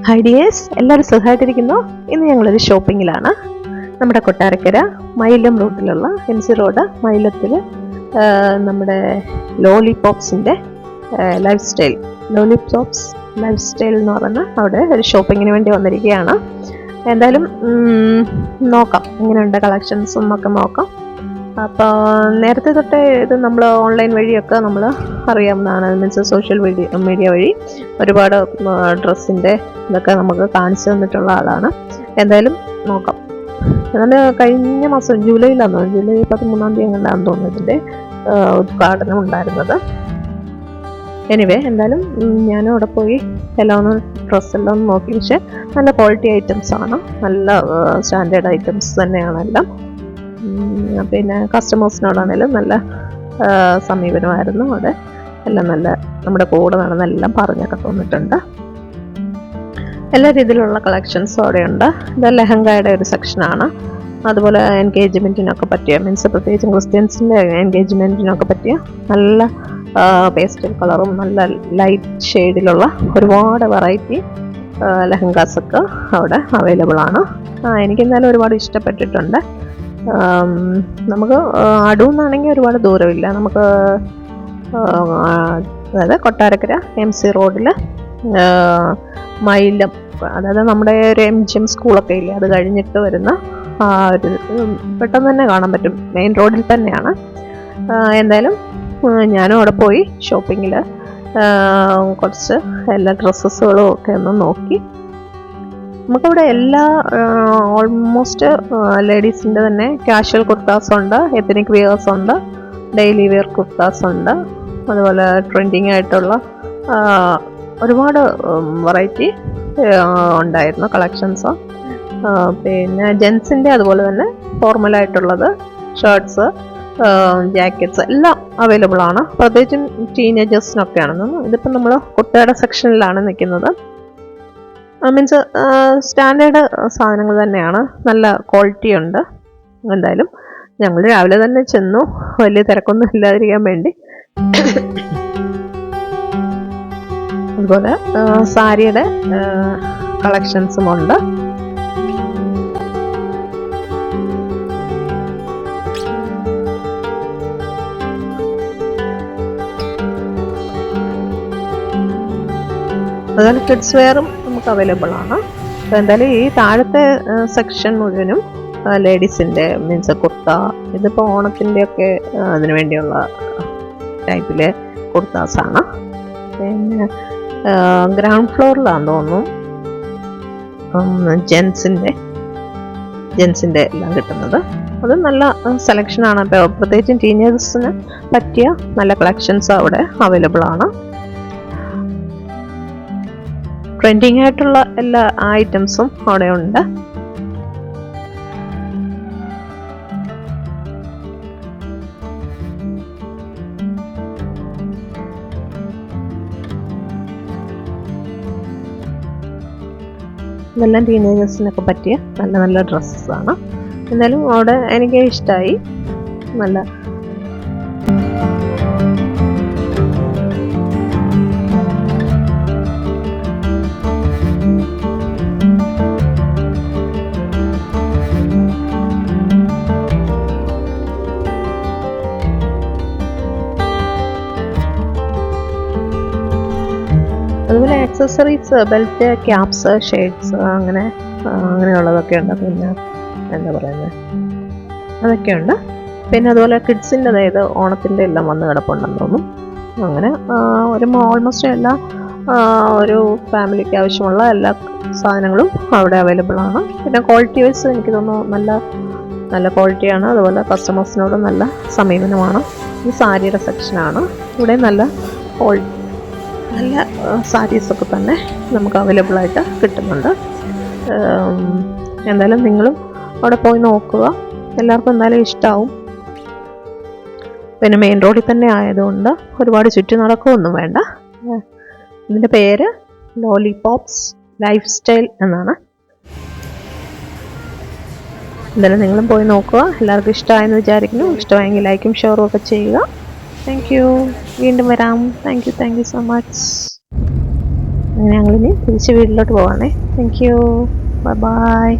Hi dears, എല്ലാവരും സുഖമായിട്ടിരിക്കുന്നു. ഇന്ന് ഞങ്ങളൊരു ഷോപ്പിങ്ങിലാണ്. നമ്മുടെ കൊട്ടാരക്കര മൈലം റൂട്ടിലുള്ള MC റോഡ് മൈലത്തിൽ നമ്മുടെ ലോലിപോപ്സിൻ്റെ ലൈഫ് സ്റ്റൈൽ എന്ന് പറയുന്ന അവിടെ ഒരു ഷോപ്പിങ്ങിന് വേണ്ടി വന്നിരിക്കുകയാണ്. എന്തായാലും നോക്കാം എങ്ങനെയുണ്ട് കളക്ഷൻസും ഒക്കെ നോക്കാം. അപ്പോൾ നേരത്തെ തൊട്ടേ ഇത് നമ്മൾ ഓൺലൈൻ വഴിയൊക്കെ നമ്മൾ അറിയാവുന്നതാണ്. മീൻസ് സോഷ്യൽ മീഡിയ വഴി ഒരുപാട് ഡ്രസ്സിൻ്റെ ഇതൊക്കെ നമുക്ക് കാണിച്ചു തന്നിട്ടുള്ള ആളാണ്. എന്തായാലും നോക്കാം. എന്നാൽ കഴിഞ്ഞ മാസം ജൂലൈ 13-ാം തീയതി എങ്ങനെയാണെന്ന് തോന്നുന്നു ഇതിൻ്റെ ഉദ്ഘാടനം ഉണ്ടായിരുന്നത്. എനിവേ എന്തായാലും ഞാനും അവിടെ പോയി എല്ലാം ഡ്രസ്സെല്ലാം ഒന്ന് നോക്കി. പക്ഷേ നല്ല ക്വാളിറ്റി ഐറ്റംസാണ്, നല്ല സ്റ്റാൻഡേർഡ് ഐറ്റംസ് തന്നെയാണ് എല്ലാം. പിന്നെ കസ്റ്റമേഴ്സിനോടാണേലും നല്ല സമീപനമായിരുന്നു. അവിടെ എല്ലാം നല്ല നമ്മുടെ കൂടെ നടന്നെല്ലാം പറഞ്ഞൊക്കെ തന്നിട്ടുണ്ട്. എല്ലാ രീതിയിലുള്ള കളക്ഷൻസും അവിടെയുണ്ട്. ഇത് ലെഹങ്കയുടെ ഒരു സെക്ഷനാണ്. അതുപോലെ എൻഗേജ്മെൻറ്റിനൊക്കെ പറ്റിയ, മീൻസ് പ്രത്യേകിച്ചും ക്രിസ്ത്യൻസിൻ്റെ എൻഗേജ്മെൻറ്റിനൊക്കെ പറ്റിയ നല്ല പേസ്റ്റൽ കളറും നല്ല ലൈറ്റ് ഷെയ്ഡിലുള്ള ഒരുപാട് വെറൈറ്റി ലെഹങ്കാസൊക്കെ അവിടെ അവൈലബിൾ ആണ്. എനിക്കെന്തായാലും ഒരുപാട് ഇഷ്ടപ്പെട്ടിട്ടുണ്ട്. നമുക്ക് അടൂന്നാണെങ്കിൽ ഒരുപാട് ദൂരമില്ല. നമുക്ക് അതായത് കൊട്ടാരക്കര MC റോഡിൽ മൈലം, അതായത് നമ്മുടെ ഒരു MGM സ്കൂളൊക്കെ ഇല്ലേ, അത് കഴിഞ്ഞിട്ട് വരുന്ന ഒരു പെട്ടെന്ന് തന്നെ കാണാൻ പറ്റും. മെയിൻ റോഡിൽ തന്നെയാണ്. എന്തായാലും ഞാനും അവിടെ പോയി ഷോപ്പിങ്ങിൽ കുറച്ച് എല്ലാ ഡ്രസ്സസുകളും ഒക്കെ ഒന്ന് നോക്കി. നമുക്കിവിടെ എല്ലാ ഓൾമോസ്റ്റ് ലേഡീസിൻ്റെ തന്നെ കാഷ്വൽ കുർത്താസ് ഉണ്ട്, എത്നിക് വെയേഴ്സ് ഉണ്ട്, ഡെയിലി വെയർ കുർത്താസ് ഉണ്ട്. അതുപോലെ ട്രെൻഡിങ് ആയിട്ടുള്ള ഒരുപാട് വെറൈറ്റി ഉണ്ടായിരുന്നു കളക്ഷൻസ്. പിന്നെ ജെൻസിൻ്റെ അതുപോലെ തന്നെ ഫോർമലായിട്ടുള്ളത് ഷർട്ട്സ്, ജാക്കറ്റ്സ് എല്ലാം അവൈലബിൾ ആണ്. പ്രത്യേകിച്ചും ടീനേജേഴ്സിനൊക്കെയാണ്. ഇതിപ്പോൾ നമ്മൾ കുട്ടികളുടെ സെക്ഷനിലാണ് നിൽക്കുന്നത്. മീൻസ് സ്റ്റാൻഡേർഡ് സാധനങ്ങൾ തന്നെയാണ്, നല്ല ക്വാളിറ്റി ഉണ്ട്. എന്തായാലും ഞങ്ങൾ രാവിലെ തന്നെ ചെന്നു, വലിയ തിരക്കൊന്നും ഇല്ലാതിരിക്കാൻ വേണ്ടി. അതുപോലെ സാരിയുടെ കളക്ഷൻസും ഉണ്ട്. അതുപോലെ കിഡ്സ് വെയറും നമുക്ക് അവൈലബിൾ ആണ്. അപ്പോൾ എന്തായാലും ഈ താഴത്തെ സെക്ഷൻ മുഴുവനും ലേഡീസിൻ്റെ, മീൻസ് കുർത്ത, ഇതിപ്പോൾ ഓണത്തിൻ്റെയൊക്കെ അതിനു വേണ്ടിയുള്ള ടൈപ്പിലെ കുർത്താസാണ്. പിന്നെ ഗ്രൗണ്ട് ഫ്ലോറിലാണെന്ന് തോന്നുന്നു ജെൻസിൻ്റെ എല്ലാം കിട്ടുന്നത്. അത് നല്ല സെലക്ഷനാണ്. അപ്പോൾ പ്രത്യേകിച്ചും ടീനേജേഴ്സിന് പറ്റിയ നല്ല കളക്ഷൻസ് അവിടെ അവൈലബിൾ ആണ്. ട്രെൻഡിങ് ആയിട്ടുള്ള എല്ലാ ഐറ്റംസും അവിടെ ഉണ്ട്. ഇതെല്ലാം ടീനേജേഴ്സിനൊക്കെ പറ്റിയ നല്ല നല്ല ഡ്രസ്സസാണ്. എന്തായാലും അവിടെ എനിക്ക് ഇഷ്ടമായി. നല്ല അതുപോലെ ആക്സസറീസ്, ബെൽറ്റ്, ക്യാപ്സ്, ഷെയ്ഡ്സ്, അങ്ങനെയുള്ളതൊക്കെ ഉണ്ട്. പിന്നെ എന്താ പറയുന്നത്, അതൊക്കെയുണ്ട്. പിന്നെ അതുപോലെ കിഡ്സിൻ്റെ, അതായത് ഓണത്തിൻ്റെ എല്ലാം വന്ന് കിടപ്പുണ്ടെന്ന് തോന്നും. അങ്ങനെ ഓൾമോസ്റ്റ് എല്ലാ ഒരു ഫാമിലിക്ക് ആവശ്യമുള്ള എല്ലാ സാധനങ്ങളും അവിടെ അവൈലബിൾ ആണ്. പിന്നെ ക്വാളിറ്റി വൈസ് എനിക്ക് തോന്നുന്നു നല്ല ക്വാളിറ്റിയാണ്. അതുപോലെ കസ്റ്റമേഴ്സിനോട് നല്ല സമീപനമാണ്. ഈ സാരിയുടെ സെക്ഷനാണ്. ഇവിടെ നല്ല സാരീസൊക്കെ തന്നെ നമുക്ക് അവൈലബിൾ ആയിട്ട് കിട്ടുന്നുണ്ട്. എന്തായാലും നിങ്ങളും അവിടെ പോയി നോക്കുക, എല്ലാവർക്കും എന്തായാലും ഇഷ്ടമാവും. പിന്നെ മെയിൻ റോഡിൽ തന്നെ ആയതുകൊണ്ട് ഒരുപാട് ചുറ്റി നടക്കുകയൊന്നും വേണ്ട. ഇതിൻ്റെ പേര് ലോലിപോപ്സ് ലൈഫ് സ്റ്റൈൽ എന്നാണ്. എന്തായാലും നിങ്ങളും പോയി നോക്കുക. എല്ലാവർക്കും ഇഷ്ടമായെന്ന് വിചാരിക്കുന്നു. ഇഷ്ടമായെങ്കിൽ ലൈക്കും ഷെയറും ഒക്കെ ചെയ്യുക. Thank you. വീണ്ടും വരാം. Thank you so much. അങ്ങനെ ഞങ്ങളിനി തിരിച്ച് വീട്ടിലോട്ട് പോവാണേ. Thank you. Bye bye.